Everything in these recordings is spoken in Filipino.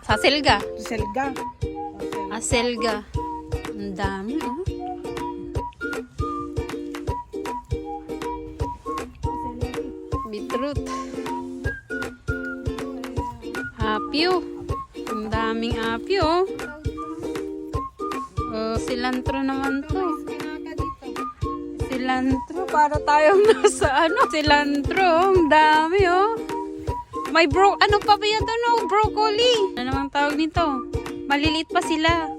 Sa Selga. Selga. Aselga. Ang dami, oh. Beetroot. Apyo. Ang daming apyo, oh. Oh, cilantro naman to. Cilantro. Para tayong nasa ano. Cilantro. Ang dami, oh. May ano pa ba yan doon, oh? Broccoli. Ano namang tawag nito? Maliliit pa sila.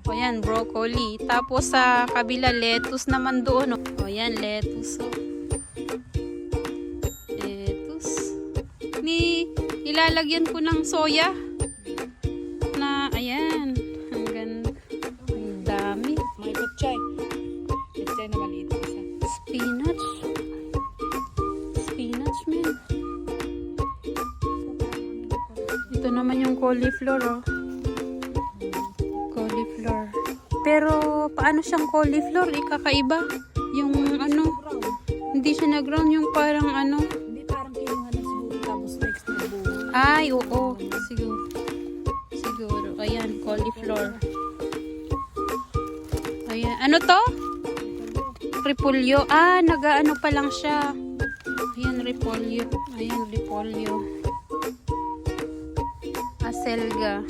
O yan, broccoli. Tapos sa kabila, lettuce naman doon. O yan, lettuce. Lettuce. Ilalagyan ko ng soya. Na, ayan. Ang ganda. Ang dami. May pechay. Pechay na maliit isa. Spinach. Spinach, man. Ito naman yung cauliflower, oh. Cauliflower. Pero, paano siyang cauliflower? Ikakaiba. Yung ano, hindi siya nag-ground. Yung parang ano. Hindi, parang kinuha na siguro tapos next na buo. Ay, oo. Siguro. Siguro. Ayan, cauliflower. Ayan. Ano to? Repolyo. Ah, nag-ano pa lang siya. Ayan, repolyo. Ayan, repolyo. Aselga.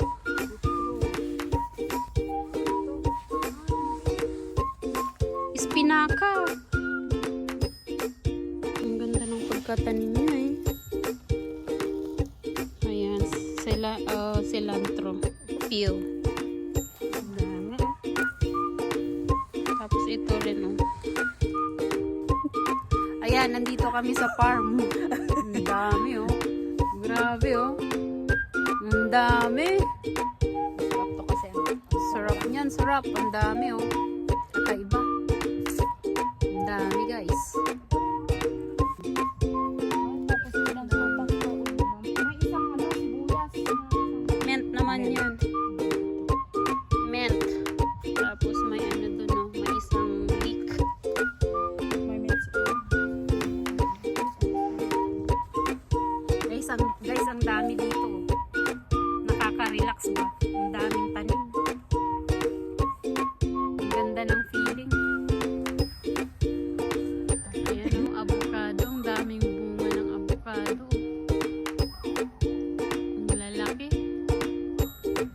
Espinaka. Ang ganda ng pagkatanim niya, eh. Ayan, cilantro. Peel. Ang dami, oh. Tapos ito rin, oh. Ayan, nandito kami sa farm. Ang dami, oh. Grabe, oh. Ang dami. Sarap to kasi. Sarap niyan, sarap. Ang dami, oh. Kakaiba. Ang dami, guys. Tapos ilang sabang to. May isang ano, sibuyas. Mint naman yan. Mint. Tapos may ano dun, oh. May isang leek. May mince. Guys, ang dami dito. Nakaka-relax ba? Ang daming tanim. Ang ganda ng feeling. Ayan, oh, avocado. Ang daming bunga ng avocado. Ang lalaki.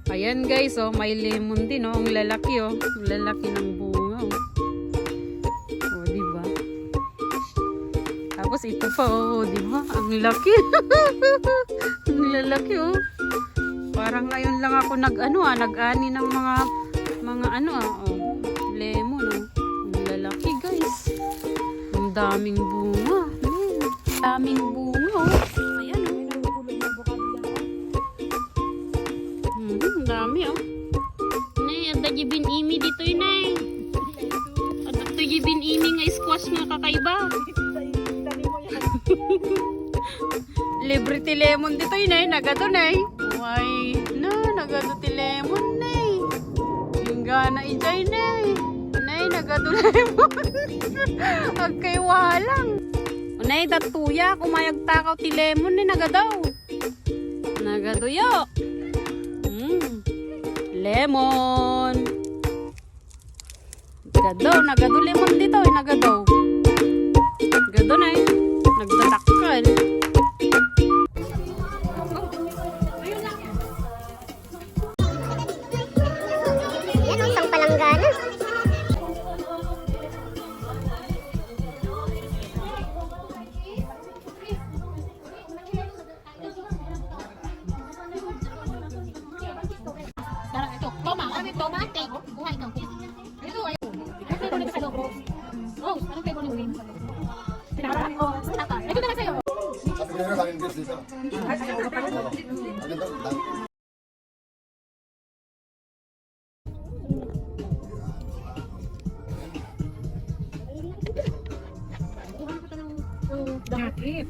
Ayan, guys, oh, may lemon din, oh. Ang lalaki, oh. Ang lalaki ng bunga, oh. Oh, diba? Tapos ito pa, oh, diba? Ang laki. Ang lalaki, oh. Parang ngayon lang ako nag-ani ng mga oh, lemon, oh. Ang lalaki, guys. Ang daming bunga. Daming bunga, oh. Ayan, oh. Ang dami, oh. Nay, ada jibin imi dito, nay. Ada to jibin imi nga squash nga kakaiba. Libre ti lemon dito, nay. Nagado, nay. Why? No, nagado ti lemon, nay. Yung gana ijay, nay. Nay, nagado lemon. Agkay walang. O, nay, datuya. Kumayag takaw ti lemon, nay. Nagadaw. Nagado, yo. Lemon. Nagado lemon dito, eh. Nagado. Nagado, nay. Nagdadakal. Yan ang isang palanggana. Darang ito. Toma, ano ito? Tomate. Buhay ka. Ito, ayun. Ito ko nito sa loob. Rose, anong kayo ko nito? Pinaraan ko. Sinapa. Ito naman sa'yo. Dakit.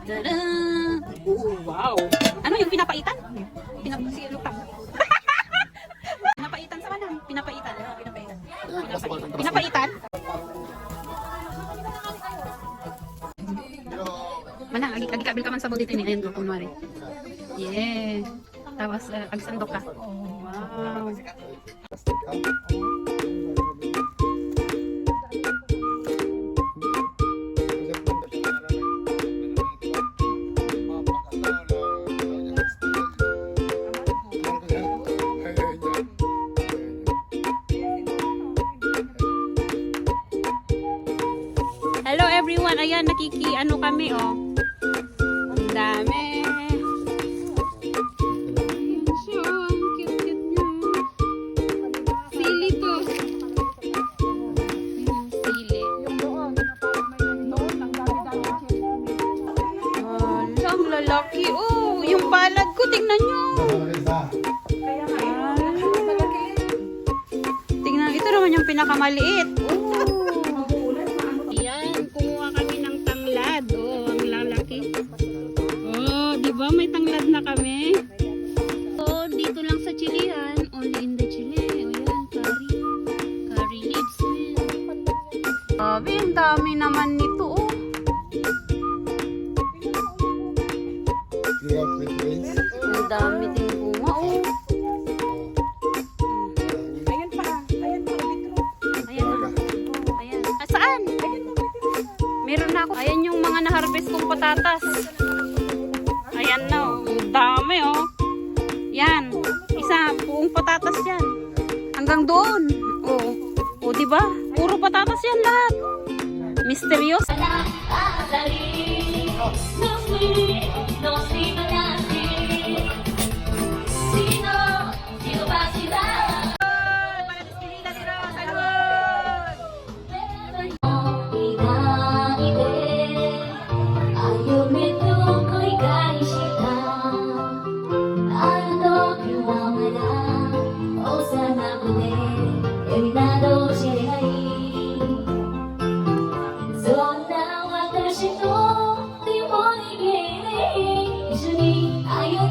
Tada! Oh, wow! Ano yung pinapaitan? Pinapaitan sa kanan. Pinapaitan. Pinapaitan? Mana, agi-kabil ka man sa bodit ini. Ayun ko, kunwari. Yeah. Tapos, agsandok ka. Wow. Hello everyone, ayan ano kami oh. Ang dami. Ayan siya, oh. Ang cute-cute niya. Sili to. Ayan, sili. Yung doon, parang may doon, ang dami-dami. Ang lalaki oh. Yung palad ko, tingnan nyo. Kaya nga, malaki. Tingnan, ito naman yung pinakamaliit. Ayan, kumuha kami ng tanglad. Oh, ang lalaki. Oh, di ba may tanglad na kami? Oh, dito lang sa chilihan. Only in the chili. Oh, yan, curry. Curry leaves. Sabi, ang dami naman nito, oh. Ang dami din bunga, oh. Ayan pa, bitro. Ayan na. Ayan. Ah, saan? Meron na ako. Ayan yung mga na-harvest kong patatas. Ayan na, oh. Ang dami, oh. Yan. Isa, buong patatas yan. Hanggang doon. Oh. Oh, diba? Puro patatas yan lahat. Mysterious. Are you